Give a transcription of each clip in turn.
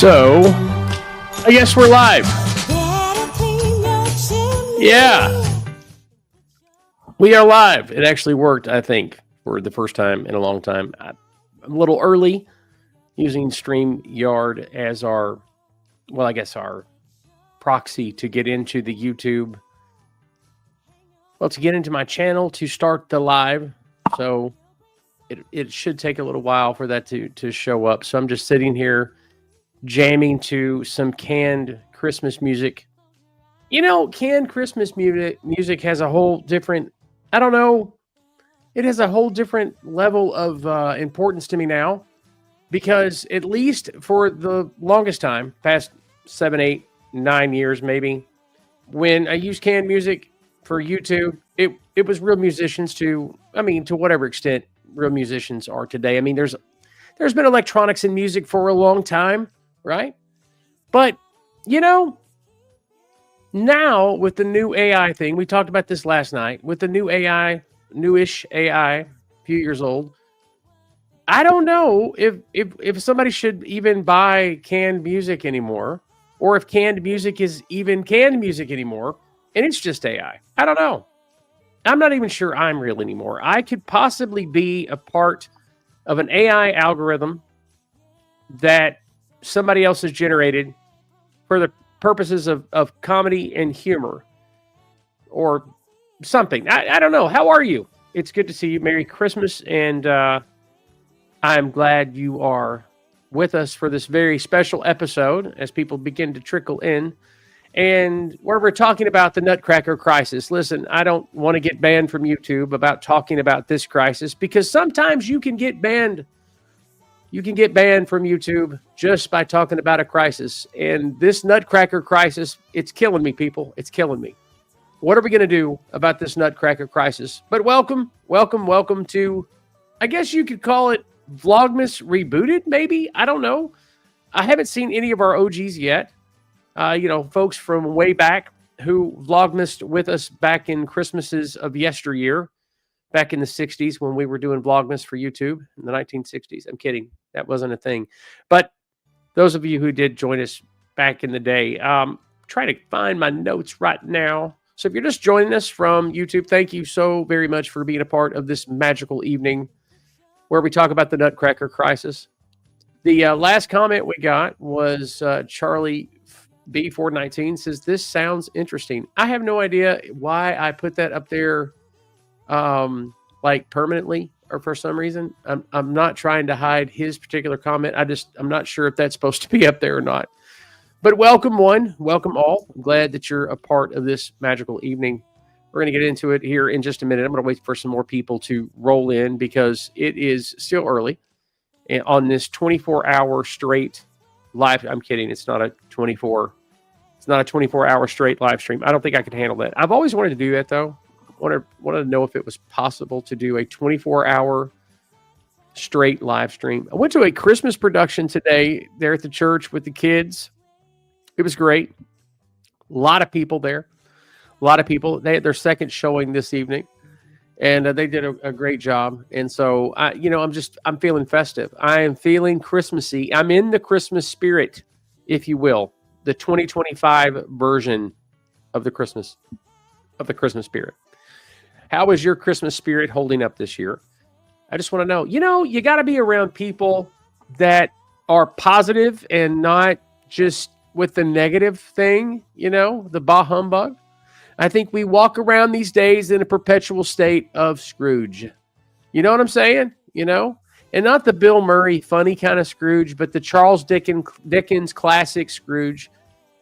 So, I guess we're live. Yeah. We are live. It actually worked, I think, for the first time in a long time. I'm a little early using StreamYard as our proxy to get into the YouTube. Well, to get into my channel to start the live. So, it should take a little while for that to show up. So, I'm just sitting here jamming to some canned Christmas music. You know, canned Christmas music has a whole different, I don't know, it has a whole different level of importance to me now, because at least for the longest time, past 7, 8, 9 years maybe, when I used canned music for YouTube, it was real musicians to whatever extent real musicians are today. I mean, there's been electronics in music for a long time, right? But, you know, now with the new AI thing, we talked about this last night, with the new AI, newish AI, a few years old, I don't know if somebody should even buy canned music anymore, or if canned music is even canned music anymore, and it's just AI. I don't know. I'm not even sure I'm real anymore. I could possibly be a part of an AI algorithm that somebody else has generated for the purposes of comedy and humor or something. I don't know. How are you? It's good to see you. Merry Christmas. And I'm glad you are with us for this very special episode as people begin to trickle in. And where we're talking about the Nutcracker crisis. Listen, I don't want to get banned from YouTube about talking about this crisis, because sometimes you can get banned. You can get banned from YouTube just by talking about a crisis. And this Nutcracker crisis, it's killing me, people. It's killing me. What are we going to do about this Nutcracker crisis? But welcome to, I guess you could call it Vlogmas rebooted, maybe? I don't know. I haven't seen any of our OGs yet. Folks from way back who Vlogmas with us back in Christmases of yesteryear, back in the 60s when we were doing Vlogmas for YouTube in the 1960s. I'm kidding. That wasn't a thing. But those of you who did join us back in the day, trying to find my notes right now. So if you're just joining us from YouTube, thank you so very much for being a part of this magical evening where we talk about the Nutcracker crisis. The last comment we got was Charlie B419 says, "This sounds interesting." I have no idea why I put that up there like permanently, or for some reason. I'm not trying to hide his particular comment. I'm not sure if that's supposed to be up there or not. But welcome welcome all. I'm glad that you're a part of this magical evening. We're going to get into it here in just a minute. I'm going to wait for some more people to roll in because it is still early on this 24-hour straight live. I'm kidding. It's not a 24-hour straight live stream. I don't think I could handle that. I've always wanted to do that, though. Wanted to know if it was possible to do a 24-hour straight live stream. I went to a Christmas production today there at the church with the kids. It was great. A lot of people there. A lot of people. They had their second showing this evening, and they did a great job. And so, I'm feeling festive. I am feeling Christmassy. I'm in the Christmas spirit, if you will. The 2025 version of the Christmas spirit. How is your Christmas spirit holding up this year? I just want to know. You got to be around people that are positive and not just with the negative thing, the bah humbug. I think we walk around these days in a perpetual state of Scrooge. You know what I'm saying? And not the Bill Murray funny kind of Scrooge, but the Charles Dickens classic Scrooge,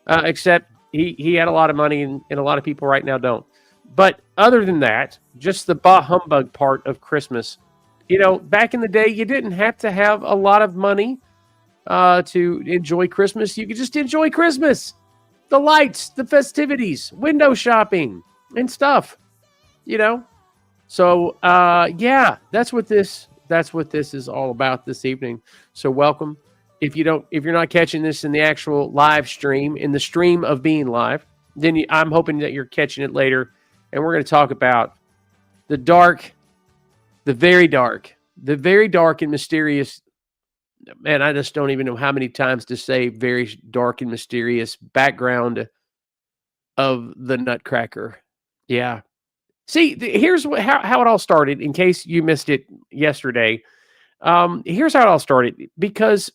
except he had a lot of money and a lot of people right now don't. But other than that, just the bah humbug part of Christmas. Back in the day, you didn't have to have a lot of money to enjoy Christmas. You could just enjoy Christmas. The lights, the festivities, window shopping, and stuff. So, that's what this is all about this evening. So welcome. If you're not catching this in the actual live stream, in the stream of being live, then I'm hoping that you're catching it later. And we're going to talk about the very dark and mysterious man, I just don't even know how many times to say very dark and mysterious background of the Nutcracker. Yeah. See, here's how it all started. In case you missed it yesterday, here's how it all started. Because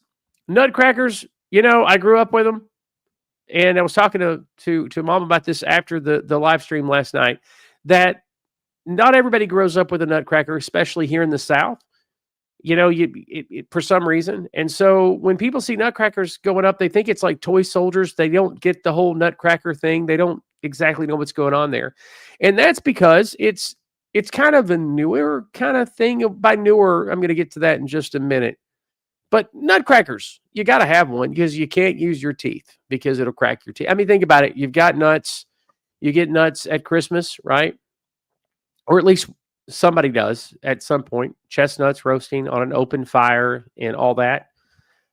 Nutcrackers, I grew up with them, and I was talking to mom about this after the live stream last night. That not everybody grows up with a Nutcracker, especially here in the South. For some reason. And so when people see Nutcrackers going up, they think it's like toy soldiers. They don't get the whole Nutcracker thing. They don't exactly know what's going on there. And that's because it's kind of a newer kind of thing. By newer, I'm going to get to that in just a minute. But Nutcrackers, you got to have one because you can't use your teeth because it'll crack your teeth. I mean, think about it. You've got nuts. You get nuts at Christmas, right? Or at least somebody does at some point. Chestnuts roasting on an open fire and all that.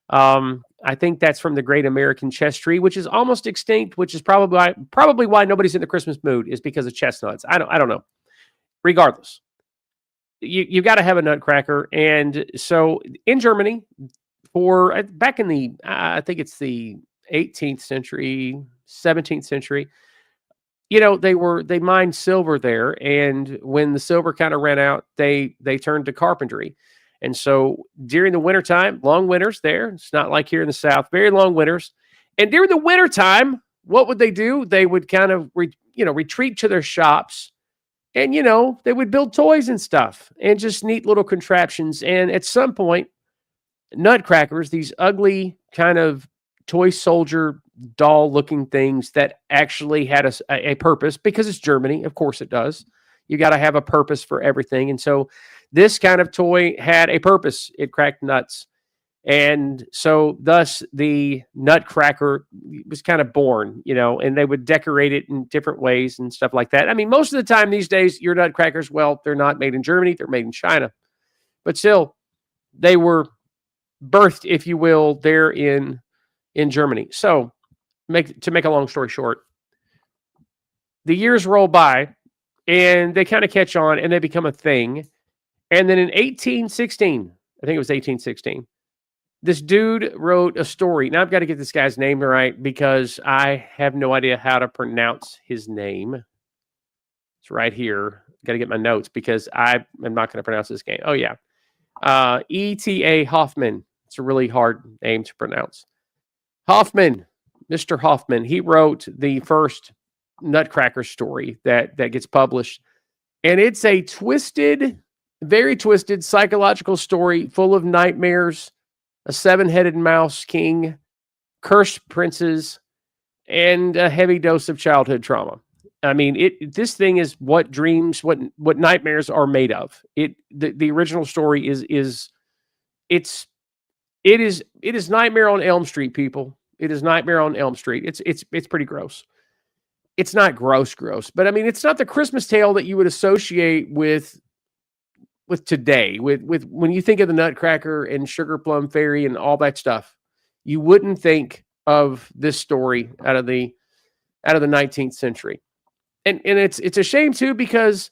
I think that's from the Great American Chess Tree, which is almost extinct, which is probably why nobody's in the Christmas mood, is because of chestnuts. I don't know. Regardless, you got to have a Nutcracker. And so in Germany, back in the I think it's the 18th century, 17th century, they mined silver there, and when the silver kind of ran out, they turned to carpentry. And so during the wintertime, long winters there, it's not like here in the South, very long winters. And during the wintertime, what would they do? They would kind of retreat to their shops, and they would build toys and stuff and just neat little contraptions. And at some point, Nutcrackers, these ugly kind of toy soldier doll looking things that actually had a purpose, because it's Germany. Of course it does. You got to have a purpose for everything. And so this kind of toy had a purpose. It cracked nuts. And so thus the Nutcracker was kind of born, and they would decorate it in different ways and stuff like that. I mean, most of the time these days, your Nutcrackers, well, they're not made in Germany, they're made in China. But still, they were birthed, if you will, there in Germany. So to make a long story short, the years roll by and they kind of catch on and they become a thing. And then in 1816, I think it was 1816, this dude wrote a story. Now I've got to get this guy's name right because I have no idea how to pronounce his name. It's right here. Got to get my notes because I am not going to pronounce this game. Oh yeah. E.T.A. Hoffmann. It's a really hard name to pronounce. Hoffmann, Mr. Hoffmann, he wrote the first Nutcracker story that gets published. And it's a very twisted psychological story full of nightmares, a 7-headed mouse king, cursed princes, and a heavy dose of childhood trauma. I mean, this thing is what nightmares are made of. The original story is Nightmare on Elm Street, people. It is Nightmare on Elm Street. It's pretty gross. It's not gross, but I mean, it's not the Christmas tale that you would associate with today. With when you think of the Nutcracker and Sugar Plum Fairy and all that stuff, you wouldn't think of this story out of the 19th century. And it's a shame too, because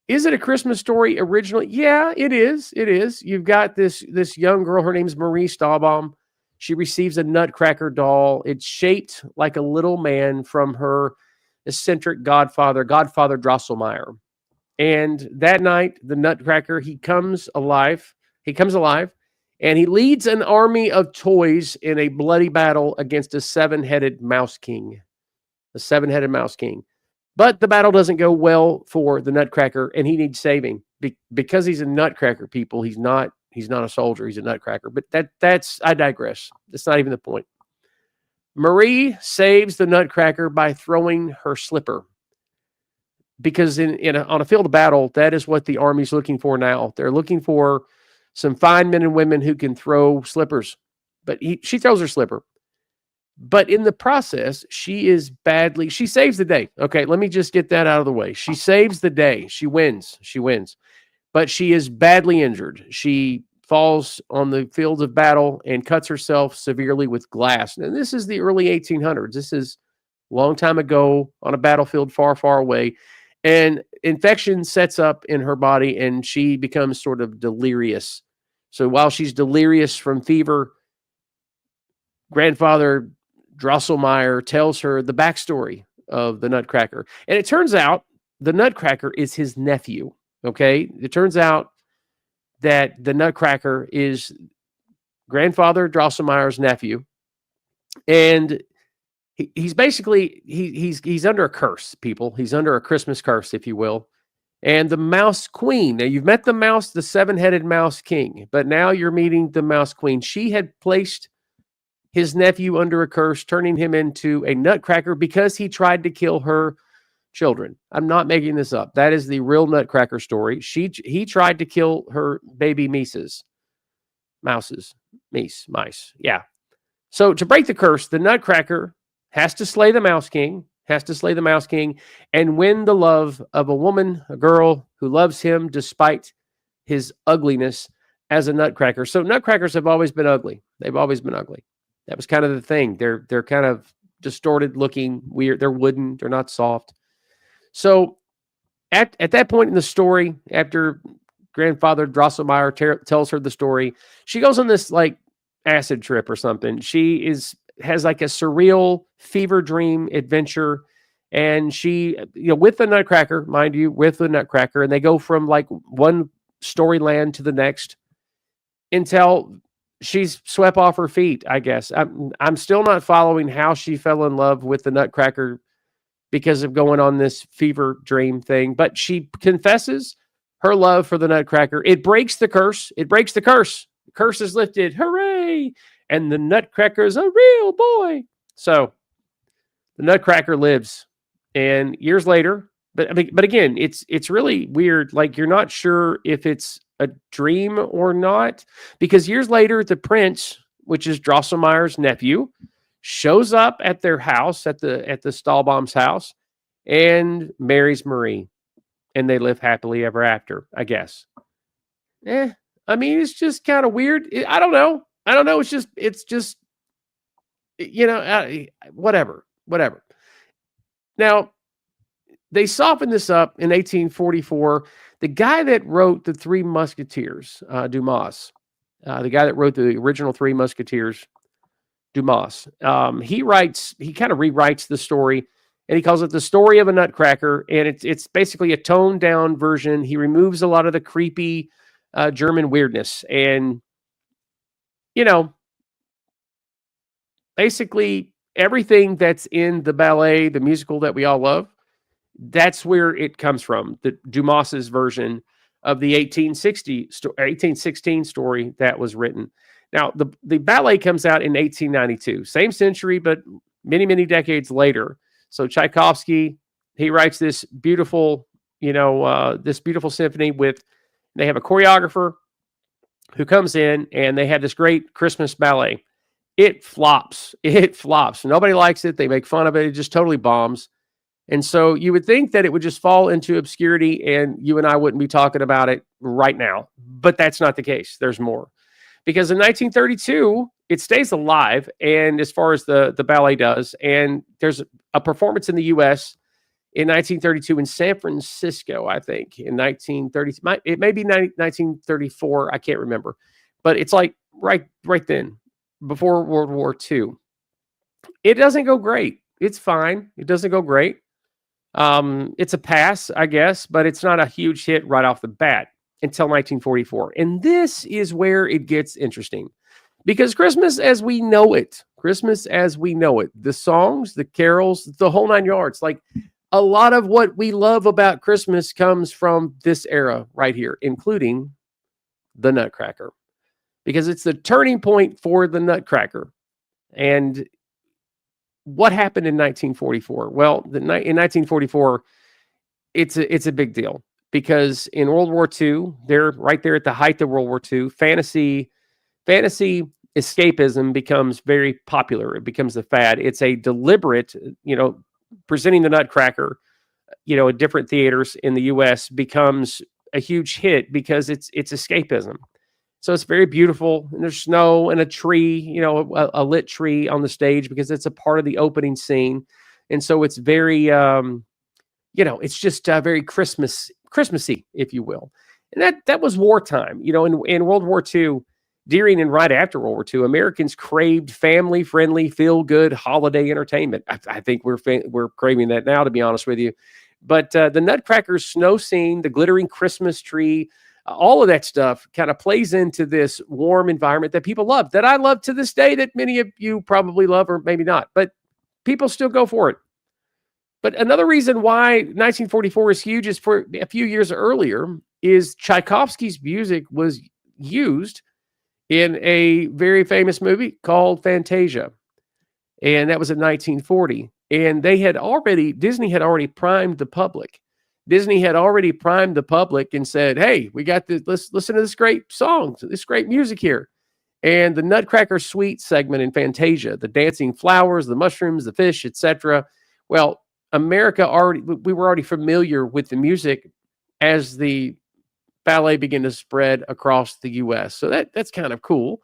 is it a Christmas story originally? Yeah, it is. It is. You've got this young girl. Her name's Marie Stahlbaum. She receives a Nutcracker doll. It's shaped like a little man from her eccentric godfather Drosselmeyer. And that night, the Nutcracker, he comes alive, and he leads an army of toys in a bloody battle against a 7-headed mouse king. But the battle doesn't go well for the Nutcracker, and he needs saving because he's a Nutcracker. People, he's not a soldier. He's a Nutcracker. But I digress. That's not even the point. Marie saves the Nutcracker by throwing her slipper, because on a field of battle, that is what the army's looking for now. They're looking for some fine men and women who can throw slippers. But she throws her slipper. But in the process, she saves the day. Okay, let me just get that out of the way. She saves the day. She wins. But she is badly injured. She falls on the fields of battle and cuts herself severely with glass. And this is the early 1800s. This is a long time ago on a battlefield far, far away. And infection sets up in her body and she becomes sort of delirious. So while she's delirious from fever, grandfather Drosselmeyer tells her the backstory of the Nutcracker. And it turns out the Nutcracker is his nephew. Okay. It turns out that the Nutcracker is grandfather Drosselmeyer's nephew. And he's basically, he's under a curse, people. He's under a Christmas curse, if you will. And the Mouse Queen. Now, you've met the mouse, the seven-headed Mouse King, but now you're meeting the Mouse Queen. She had placed his nephew under a curse, turning him into a Nutcracker because he tried to kill her children. I'm not making this up. That is the real Nutcracker story. He tried to kill her baby mice. Yeah. So to break the curse, the Nutcracker has to slay the Mouse King, and win the love of a woman, a girl who loves him despite his ugliness as a Nutcracker. So Nutcrackers have always been ugly. They've always been ugly. That was kind of the thing. They're kind of distorted looking, weird. They're wooden. They're not soft. So at that point in the story, after grandfather Drosselmeyer tells her the story, she goes on this like acid trip or something. She has like a surreal fever dream adventure, and she, with the Nutcracker, mind you, and they go from like one storyland to the next until she's swept off her feet, I guess. I'm still not following how she fell in love with the Nutcracker because of going on this fever dream thing, but she confesses her love for the Nutcracker. It breaks the curse. The curse is lifted. Hooray! And the Nutcracker is a real boy. So the Nutcracker lives, and years later, but again, it's really weird. Like, you're not sure if it's a dream or not, because years later, the prince, which is Drosselmeyer's nephew, shows up at their house, at the Stahlbaum's house, and marries Marie, and they live happily ever after, I guess. I mean, it's just kind of weird. I don't know. It's just, whatever. Now, they softened this up in 1844. The guy that wrote the Three Musketeers, Dumas, the guy that wrote the original Three Musketeers, Dumas, he kind of rewrites the story, and he calls it The Story of a Nutcracker, and it's basically a toned down version. He removes a lot of the creepy German weirdness, and basically everything that's in the ballet, the musical that we all love, that's where it comes from. The Dumas's version of the 1816 story that was written. Now, the ballet comes out in 1892, same century, but many, many decades later. So Tchaikovsky, he writes this beautiful, symphony they have a choreographer who comes in, and they have this great Christmas ballet. It flops. Nobody likes it. They make fun of it. It just totally bombs. And so you would think that it would just fall into obscurity and you and I wouldn't be talking about it right now. But that's not the case. There's more. Because in 1932, it stays alive, and as far as the ballet does, and there's a performance in the U.S. in 1932 in San Francisco, I think, in 1930. It may be 1934. I can't remember. But it's like right then, before World War II. It doesn't go great. It's fine. It doesn't go great. It's a pass, I guess, but it's not a huge hit right off the bat until 1944. And this is where it gets interesting, because Christmas as we know it, the songs, the carols, the whole nine yards, like a lot of what we love about Christmas comes from this era right here, including the Nutcracker, because it's the turning point for the Nutcracker. And what happened in 1944? Well, in 1944, it's a big deal, because in World War II, they're right there at the height of World War II. Fantasy escapism becomes very popular. It becomes the fad. It's a deliberate, presenting the Nutcracker, at different theaters in the U.S. becomes a huge hit because it's escapism. So it's very beautiful, and there's snow and a tree, a lit tree on the stage, because it's a part of the opening scene. And so it's very, it's just very Christmassy, if you will. And that was wartime. In World War II, during and right after World War II, Americans craved family-friendly, feel-good holiday entertainment. I think we're craving that now, to be honest with you. But the Nutcracker snow scene, the glittering Christmas tree, all of that stuff kind of plays into this warm environment that people love, that I love to this day, that many of you probably love or maybe not, but people still go for it. But another reason why 1944 is huge is for a few years earlier is Tchaikovsky's music was used in a very famous movie called Fantasia. And that was in 1940. And Disney had already primed the public. Disney had already primed the public and said, hey, we got this, let's listen to this great song, this great music here. And the Nutcracker Suite segment in Fantasia, the dancing flowers, the mushrooms, the fish, etc. Well, we were already familiar with the music as the ballet began to spread across the U.S. So that's kind of cool.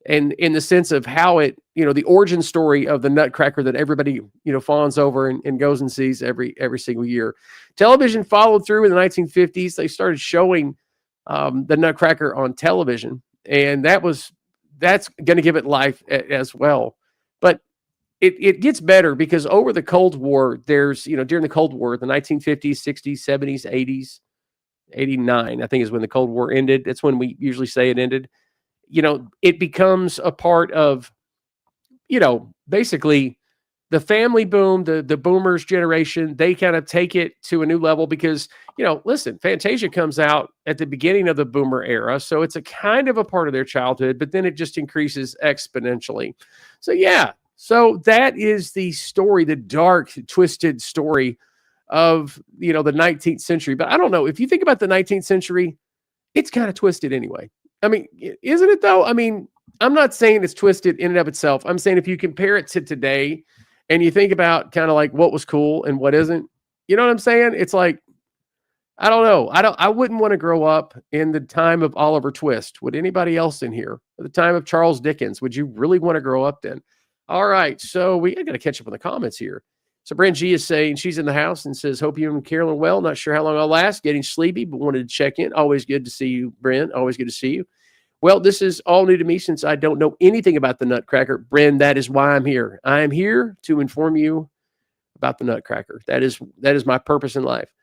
And in the sense of how it, the origin story of the Nutcracker that everybody, fawns over and goes and sees every single year. Television followed through in the 1950s. They started showing the Nutcracker on television, and that's going to give it life as well. But it gets better because over the Cold War, there's, during the Cold War, the 1950s, 60s, 70s, 80s, 89, I think is when the Cold War ended. That's when we usually say it ended. It becomes a part of, basically the family boom, the boomers generation. They kind of take it to a new level because, listen, Fantasia comes out at the beginning of the boomer era. So it's a kind of a part of their childhood, but then it just increases exponentially. So, yeah. So that is the story, the dark, twisted story of, the 19th century. But I don't know, if you think about the 19th century, it's kind of twisted anyway. I mean, isn't it though? I mean, I'm not saying it's twisted in and of itself. I'm saying if you compare it to today and you think about kind of like what was cool and what isn't, you know what I'm saying? It's like, I don't know. I wouldn't want to grow up in the time of Oliver Twist. Would anybody else in here? At the time of Charles Dickens, would you really want to grow up then? All right. So I got to catch up on the comments here. So Brand G is saying she's in the house and says, hope you and Carolyn well. Not sure how long I'll last. Getting sleepy, but wanted to check in. Always good to see you, Brent. Always good to see you. Well, this is all new to me since I don't know anything about the Nutcracker. Brent, that is why I'm here. I am here to inform you about the Nutcracker. That is my purpose in life.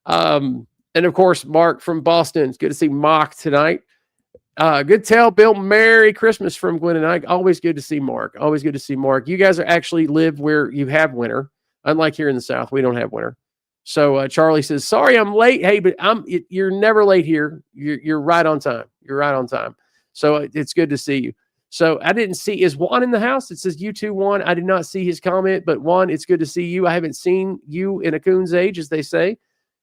And of course, Mark from Boston. It's good to see Mock tonight. Good tell, Bill. Merry Christmas from Gwen and I. Always good to see Mark. Always good to see Mark. You guys are actually live where you have winter. Unlike here in the South, we don't have winter. So Charlie says, sorry, I'm late. Hey, but you're never late here. You're right on time. You're right on time. So it's good to see you. So I didn't see, is Juan in the house? It says you too, Juan. I did not see his comment, but Juan, it's good to see you. I haven't seen you in a coon's age, as they say.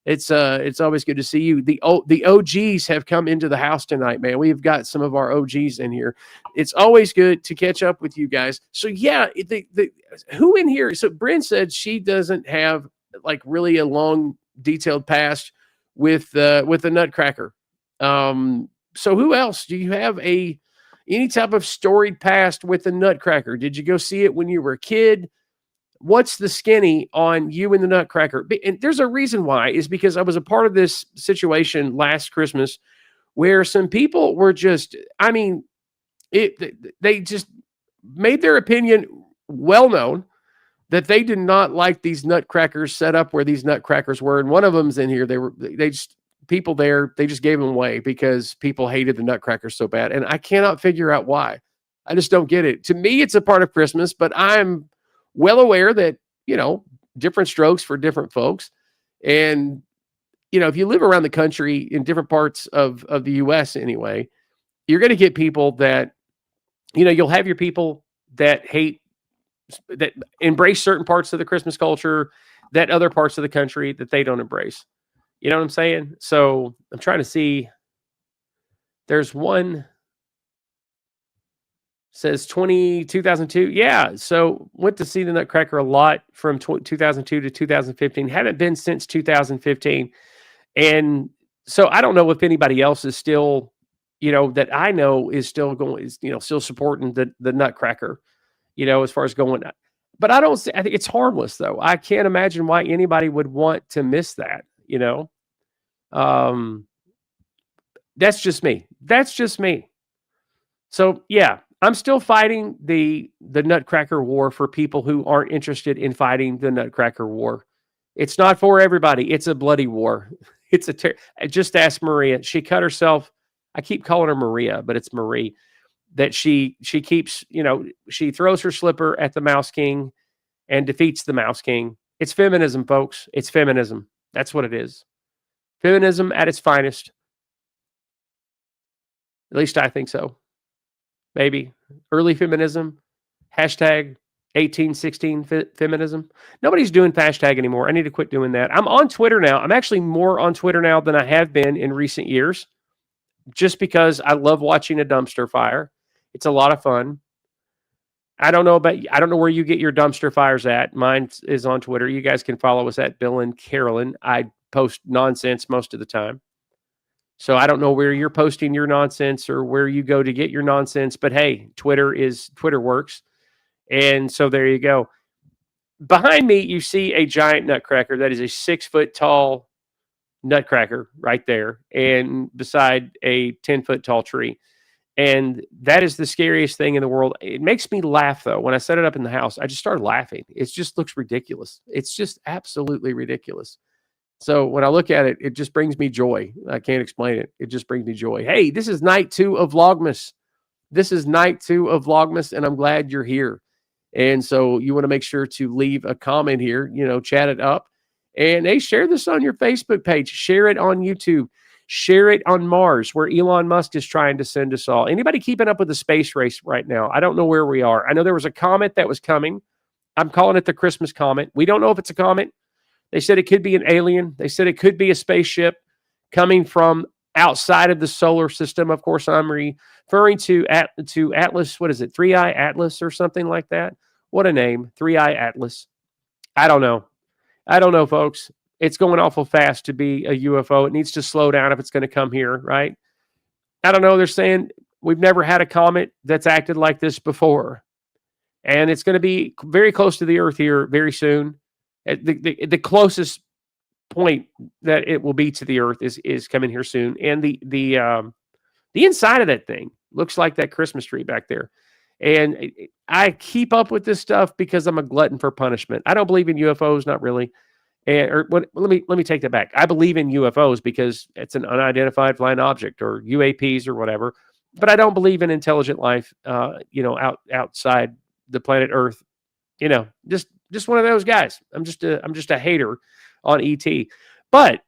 It's always good to see you. The OGs have come into the house tonight, man. We've got some of our OGs in here. It's always good to catch up with you guys. So yeah, who in here? So Bryn said she doesn't have like really a long, detailed past with the Nutcracker. So who else? Do you have any type of storied past with the Nutcracker? Did you go see it when you were a kid? What's the skinny on you and the Nutcracker? And there's a reason why, is because I was a part of this situation last Christmas where some people were just, they just made their opinion well known that they did not like these Nutcrackers set up where these Nutcrackers were. And one of them's in here. They just gave them away because people hated the Nutcrackers so bad. And I cannot figure out why. I just don't get it. To me, it's a part of Christmas, but I'm well aware that, different strokes for different folks. And, if you live around the country in different parts of the US anyway, you're going to get people that, you'll have your people that embrace certain parts of the Christmas culture, that other parts of the country that they don't embrace. You know what I'm saying? So I'm trying to see. There's one says 2002. Yeah. So went to see the Nutcracker a lot from 2002 to 2015. Haven't been since 2015. And so I don't know if anybody else is still, that I know is still going, still supporting the Nutcracker, as far as going. But I think it's harmless though. I can't imagine why anybody would want to miss that, that's just me. So yeah, I'm still fighting the Nutcracker War for people who aren't interested in fighting the Nutcracker War. It's not for everybody. It's a bloody war. It's just ask Maria. She cut herself. I keep calling her Maria, but it's Marie. That she keeps, she throws her slipper at the Mouse King and defeats the Mouse King. It's feminism, folks. It's feminism. That's what it is. Feminism at its finest. At least I think so. Maybe early feminism. Hashtag 1816 feminism. Nobody's doing hashtag anymore. I need to quit doing that. I'm on Twitter now. I'm actually more on Twitter now than I have been in recent years, just because I love watching a dumpster fire. It's a lot of fun. I don't know where you get your dumpster fires at. Mine is on Twitter. You guys can follow us at Bill and Carolyn. I post nonsense most of the time. So I don't know where you're posting your nonsense or where you go to get your nonsense, but hey, Twitter works. And so there you go. Behind me, you see a giant nutcracker. That is a 6-foot tall nutcracker right there, and beside a 10-foot tall tree. And that is the scariest thing in the world. It makes me laugh, though. When I set it up in the house, I just started laughing. It just looks ridiculous. It's just absolutely ridiculous. So when I look at it, it just brings me joy. I can't explain it. It just brings me joy. Hey, this is night 2 of Vlogmas. And I'm glad you're here. And so you want to make sure to leave a comment here, chat it up. And hey, share this on your Facebook page. Share it on YouTube. Share it on Mars, where Elon Musk is trying to send us all. Anybody keeping up with the space race right now? I don't know where we are. I know there was a comet that was coming. I'm calling it the Christmas comet. We don't know if it's a comet. They said it could be an alien. They said it could be a spaceship coming from outside of the solar system. Of course, I'm referring to Atlas. What is it? 3-Eye Atlas or something like that? What a name. 3-Eye Atlas. I don't know, folks. It's going awful fast to be a UFO. It needs to slow down if it's going to come here, right? I don't know. They're saying we've never had a comet that's acted like this before. And it's going to be very close to the Earth here very soon. The closest point that it will be to the Earth is coming here soon. And the inside of that thing looks like that Christmas tree back there. And I keep up with this stuff because I'm a glutton for punishment. I don't believe in UFOs, not really. Let me take that back. I believe in UFOs because it's an unidentified flying object, or UAPs or whatever. But I don't believe in intelligent life, outside the planet Earth. Just one of those guys. I'm just a hater on E.T. But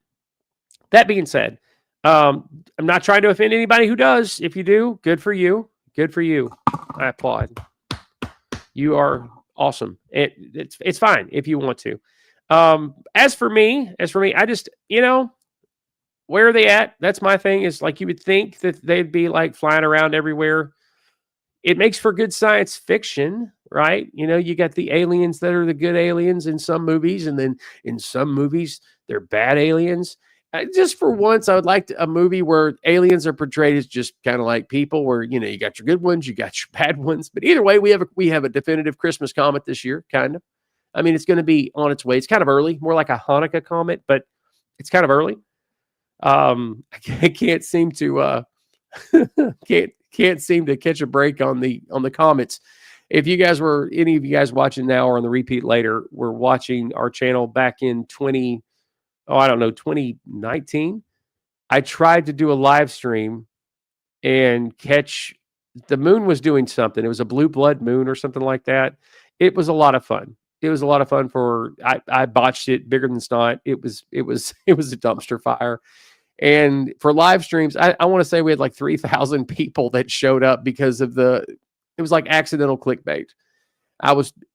that being said, I'm not trying to offend anybody who does. If you do, good for you. Good for you. I applaud. You are awesome. It's fine if you want to. As for me, I just, where are they at? That's my thing. Is like, you would think that they'd be like flying around everywhere. It makes for good science fiction, right? You got the aliens that are the good aliens in some movies, and then in some movies they're bad aliens. Just for once, I would like a movie where aliens are portrayed as just kind of like people, where you got your good ones, you got your bad ones. But either way, we have a definitive Christmas comet this year, kind of. I mean, it's going to be on its way. It's kind of early, more like a Hanukkah comet, but it's kind of early. I can't seem to can't seem to catch a break on the comets. If any of you guys watching now or on the repeat later, were watching our channel back in 2019, I tried to do a live stream and catch, the moon was doing something. It was a blue blood moon or something like that. It was a lot of fun. It was a lot of fun I botched it bigger than snot. It was a dumpster fire. And for live streams, I want to say we had like 3,000 people that showed up because of it was like accidental clickbait.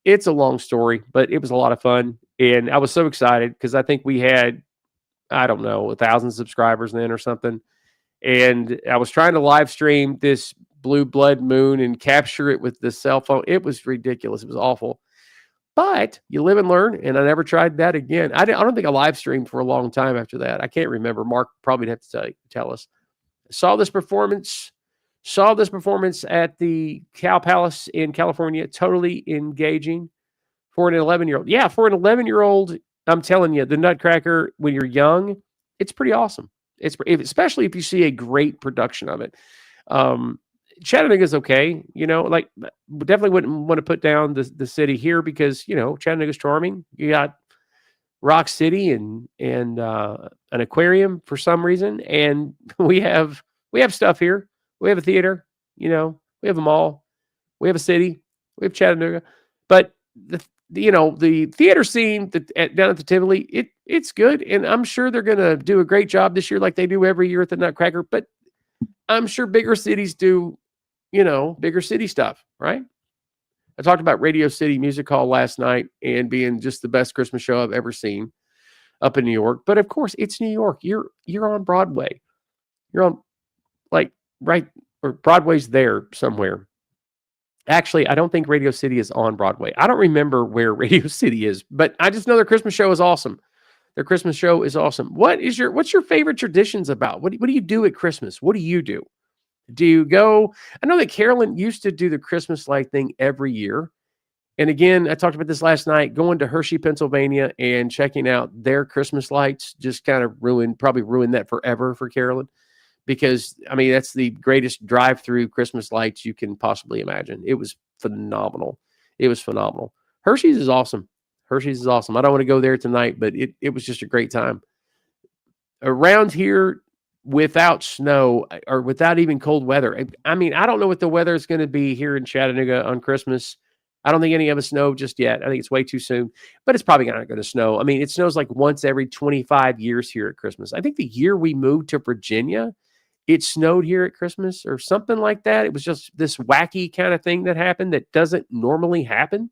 It's a long story, but it was a lot of fun. And I was so excited because I think we had, I don't know, 1,000 subscribers then or something. And I was trying to live stream this blue blood moon and capture it with the cell phone. It was ridiculous. It was awful. But you live and learn, and I never tried that again. I don't think I live streamed for a long time after that. I can't remember. Mark probably would have to tell us. Saw this performance at the Cow Palace in California. Totally engaging for an 11-year-old. Yeah, for an 11-year-old, I'm telling you, the Nutcracker, when you're young, it's pretty awesome. Especially if you see a great production of it. Chattanooga's okay. Like definitely wouldn't want to put down the city here because Chattanooga's charming. You got Rock City and an aquarium for some reason, and we have stuff here. We have a theater. We have a mall. We have a city. We have Chattanooga, but the theater scene down at the Tivoli, it's good, and I'm sure they're going to do a great job this year, like they do every year at the Nutcracker. But I'm sure bigger cities do, bigger city stuff, right? I talked about Radio City Music Hall last night and being just the best Christmas show I've ever seen up in New York. But of course, it's New York. You're on Broadway. You're on like right or Broadway's there somewhere. Actually, I don't think Radio City is on Broadway. I don't remember where Radio City is, but I just know their Christmas show is awesome. Their Christmas show is awesome. What's your favorite traditions about? What do you do at Christmas? What do you do? Do you go? I know that Carolyn used to do the Christmas light thing every year. And again, I talked about this last night, going to Hershey, Pennsylvania and checking out their Christmas lights just kind of probably ruined that forever for Carolyn. Because, I mean, that's the greatest drive-through Christmas lights you can possibly imagine. It was phenomenal. It was phenomenal. Hershey's is awesome. Hershey's is awesome. I don't want to go there tonight, but it was just a great time. Around here, without snow or without even cold weather, I mean, I don't know what the weather is going to be here in Chattanooga on Christmas. I don't think any of us know just yet. I think it's way too soon, but it's probably not going to snow. I mean, it snows like once every 25 years here at Christmas. I think the year we moved to Virginia, it snowed here at Christmas or something like that. It was just this wacky kind of thing that happened that doesn't normally happen.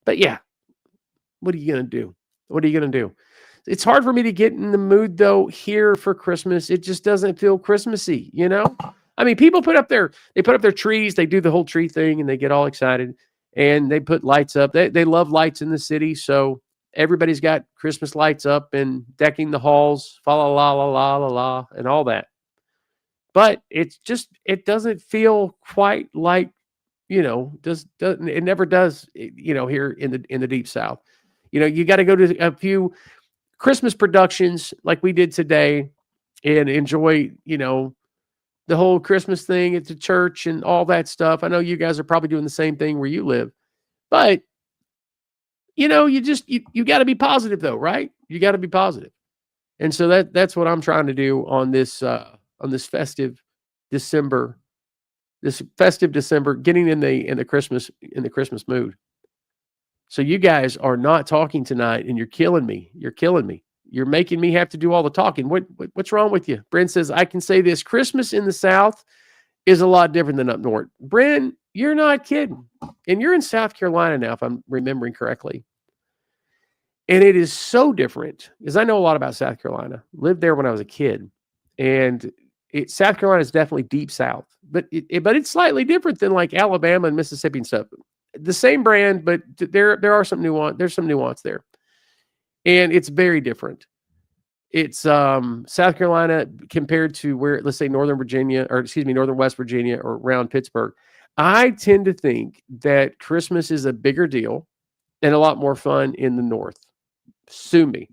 But yeah, what are you going to do? What are you going to do? It's hard for me to get in the mood though here for Christmas. It just doesn't feel Christmassy, I mean, people put up their trees, they do the whole tree thing and they get all excited and they put lights up. They love lights in the city, so everybody's got Christmas lights up and decking the halls, fa la la la la la la and all that. But it doesn't feel quite like, it never does, here in the deep South. You got to go to a few Christmas productions like we did today and enjoy, the whole Christmas thing at the church and all that stuff. I know you guys are probably doing the same thing where you live, but you got to be positive though, right? You got to be positive. And so that's what I'm trying to do on this festive December, getting in the Christmas mood. So you guys are not talking tonight and you're killing me. You're making me have to do all the talking. What's wrong with you? Bryn says, I can say this, Christmas in the South is a lot different than up north. Bryn, you're not kidding. And you're in South Carolina now, if I'm remembering correctly. And it is so different because I know a lot about South Carolina. Lived there when I was a kid. And South Carolina is definitely deep South, but it's slightly different than like Alabama and Mississippi and stuff. The same brand, but there are some nuance. There's some nuance there, and it's very different. It's South Carolina compared to where, let's say, Northern West Virginia or around Pittsburgh. I tend to think that Christmas is a bigger deal and a lot more fun in the North. Sue me.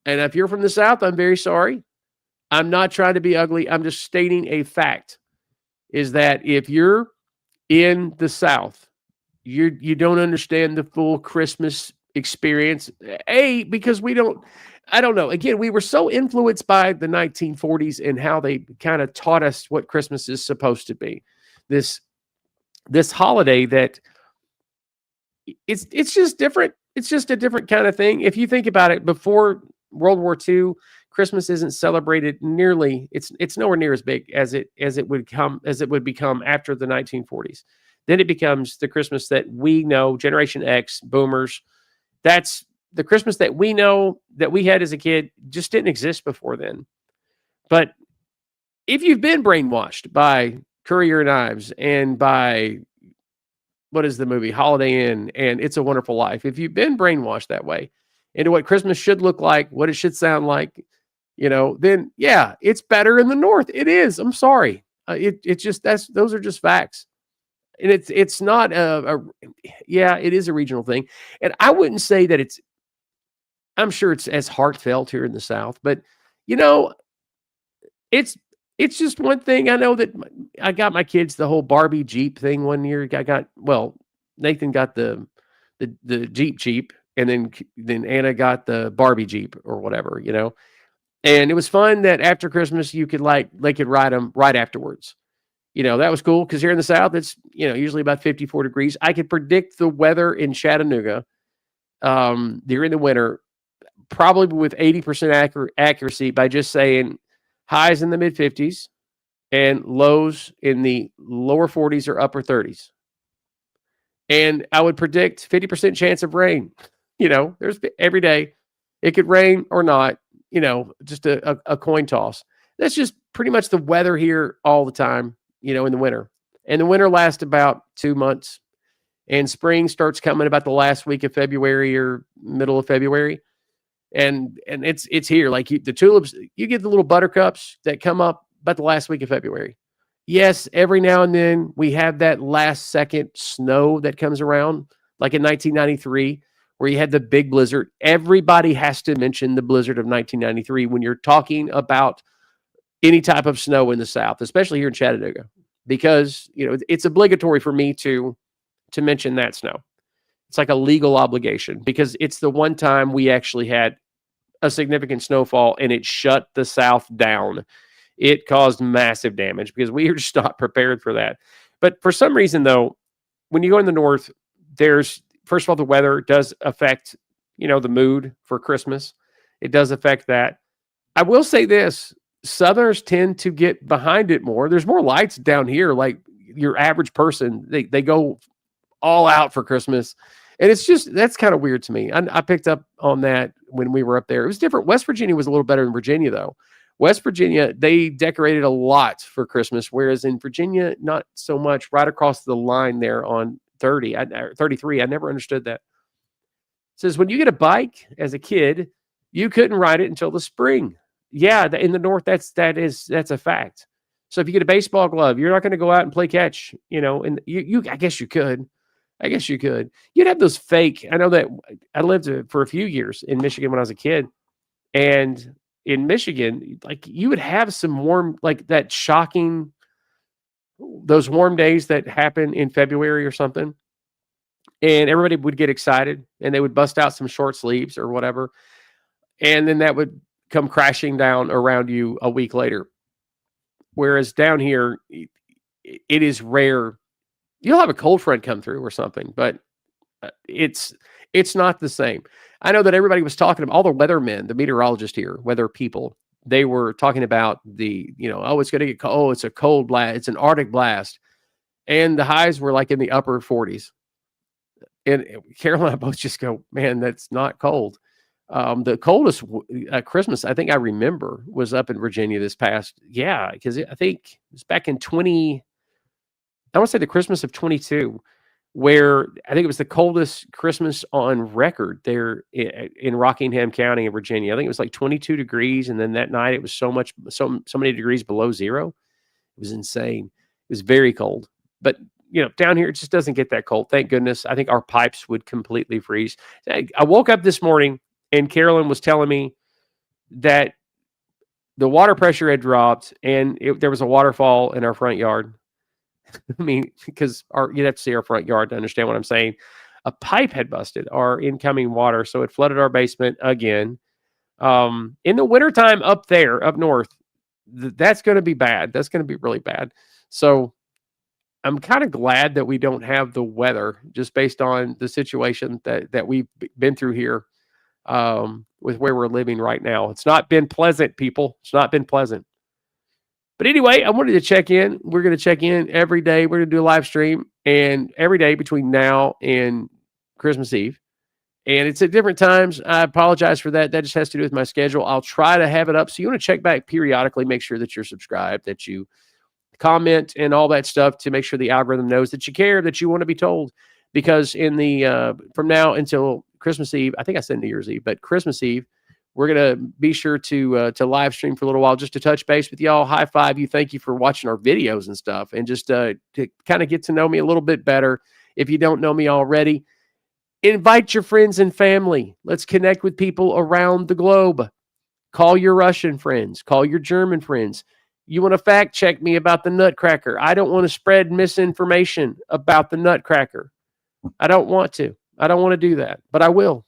And if you're from the South, I'm very sorry. I'm not trying to be ugly. I'm just stating a fact, is that if you're in the South, you don't understand the full Christmas experience. Because I don't know. Again, we were so influenced by the 1940s and how they kind of taught us what Christmas is supposed to be. This holiday that it's just different. It's just a different kind of thing. If you think about it, before World War II, Christmas isn't celebrated nearly. It's nowhere near as big as it would become after the 1940s. Then it becomes the Christmas that we know, Generation X, Boomers. That's the Christmas that we know that we had as a kid. Just didn't exist before then. But if you've been brainwashed by Currier and Ives and by what is the movie Holiday Inn and It's a Wonderful Life, if you've been brainwashed that way into what Christmas should look like, what it should sound like, then yeah, it's better in the North. It is. I'm sorry. Those are just facts. And it's not it is a regional thing. And I wouldn't say that I'm sure it's as heartfelt here in the South, but it's It's just one thing. I know that I got my kids the whole Barbie Jeep thing one year. Nathan got the Jeep, and then Anna got the Barbie Jeep or whatever, And it was fun that after Christmas you could they could ride them right afterwards. That was cool because here in the South it's usually about 54 degrees. I could predict the weather in Chattanooga during the winter probably with 80% accuracy by just saying highs in the mid 50s and lows in the lower 40s or upper 30s. And I would predict 50% chance of rain. There's every day it could rain or not, just a coin toss. That's just pretty much the weather here all the time, in the winter. And the winter lasts about 2 months. And spring starts coming about the last week of February or middle of February. And it's here. Like the tulips, you get the little buttercups that come up about the last week of February. Yes, every now and then we have that last second snow that comes around, like in 1993, where you had the big blizzard. Everybody has to mention the blizzard of 1993 when you're talking about any type of snow in the South, especially here in Chattanooga, because it's obligatory for me to mention that snow. It's like a legal obligation because it's the one time we actually had a significant snowfall and it shut the South down. It caused massive damage because we were just not prepared for that. But for some reason, though, when you go in the North, first of all, the weather does affect, the mood for Christmas. It does affect that. I will say this, Southerners tend to get behind it more. There's more lights down here. Like your average person, they go all out for Christmas. And that's kind of weird to me. I picked up on that when we were up there. It was different. West Virginia was a little better than Virginia, though. West Virginia, they decorated a lot for Christmas, whereas in Virginia, not so much. Right across the line there on 33, I never understood that. It says, when you get a bike as a kid, you couldn't ride it until the spring. Yeah, in the North, that's a fact. So if you get a baseball glove, you're not going to go out and play catch, and I guess you could. You'd have those fake. I know that I lived for a few years in Michigan when I was a kid. And in Michigan, like you would have some warm, like that shocking, those warm days that happen in February or something. And everybody would get excited and they would bust out some short sleeves or whatever. And then that would come crashing down around you a week later. Whereas down here, it is rare. You'll have a cold front come through or something, but it's not the same. I know that everybody was talking about all the weathermen, the meteorologists here, weather people. They were talking about it's going to get cold. Oh, it's a cold blast. It's an Arctic blast. And the highs were like in the upper 40s. And Carol and I both just go, man, that's not cold. The coldest Christmas I think I remember was up in Virginia this past. Yeah, because I think it was back in I want to say the Christmas of 22, where I think it was the coldest Christmas on record there in Rockingham County in Virginia. I think it was like 22 degrees. And then that night it was so many degrees below zero. It was insane. It was very cold. But, down here, it just doesn't get that cold. Thank goodness. I think our pipes would completely freeze. I woke up this morning and Carolyn was telling me that the water pressure had dropped and there was a waterfall in our front yard. I mean, because you'd have to see our front yard to understand what I'm saying. A pipe had busted our incoming water, so it flooded our basement again. In the wintertime up there, up north, that's going to be bad. That's going to be really bad. So I'm kind of glad that we don't have the weather just based on the situation that we've been through here with where we're living right now. It's not been pleasant, people. It's not been pleasant. But anyway, I wanted to check in. We're going to check in every day. We're going to do a live stream and every day between now and Christmas Eve. And it's at different times. I apologize for that. That just has to do with my schedule. I'll try to have it up. So you want to check back periodically, make sure that you're subscribed, that you comment and all that stuff to make sure the algorithm knows that you care, that you want to be told. Because in the from now until Christmas Eve, I think I said New Year's Eve, but Christmas Eve, we're going to be sure to live stream for a little while just to touch base with y'all. High five you. Thank you for watching our videos and stuff. And just to kind of get to know me a little bit better. If you don't know me already, invite your friends and family. Let's connect with people around the globe. Call your Russian friends. Call your German friends. You want to fact check me about the Nutcracker. I don't want to spread misinformation about the Nutcracker. I don't want to. I don't want to do that, but I will.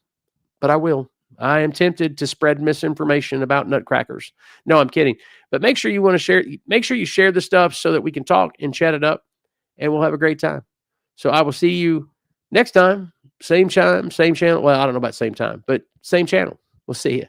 But I will. I am tempted to spread misinformation about Nutcrackers. No, I'm kidding. But make sure you want to share. Make sure you share the stuff so that we can talk and chat it up, and we'll have a great time. So I will see you next time. Same time, same channel. Well, I don't know about same time, but same channel. We'll see you.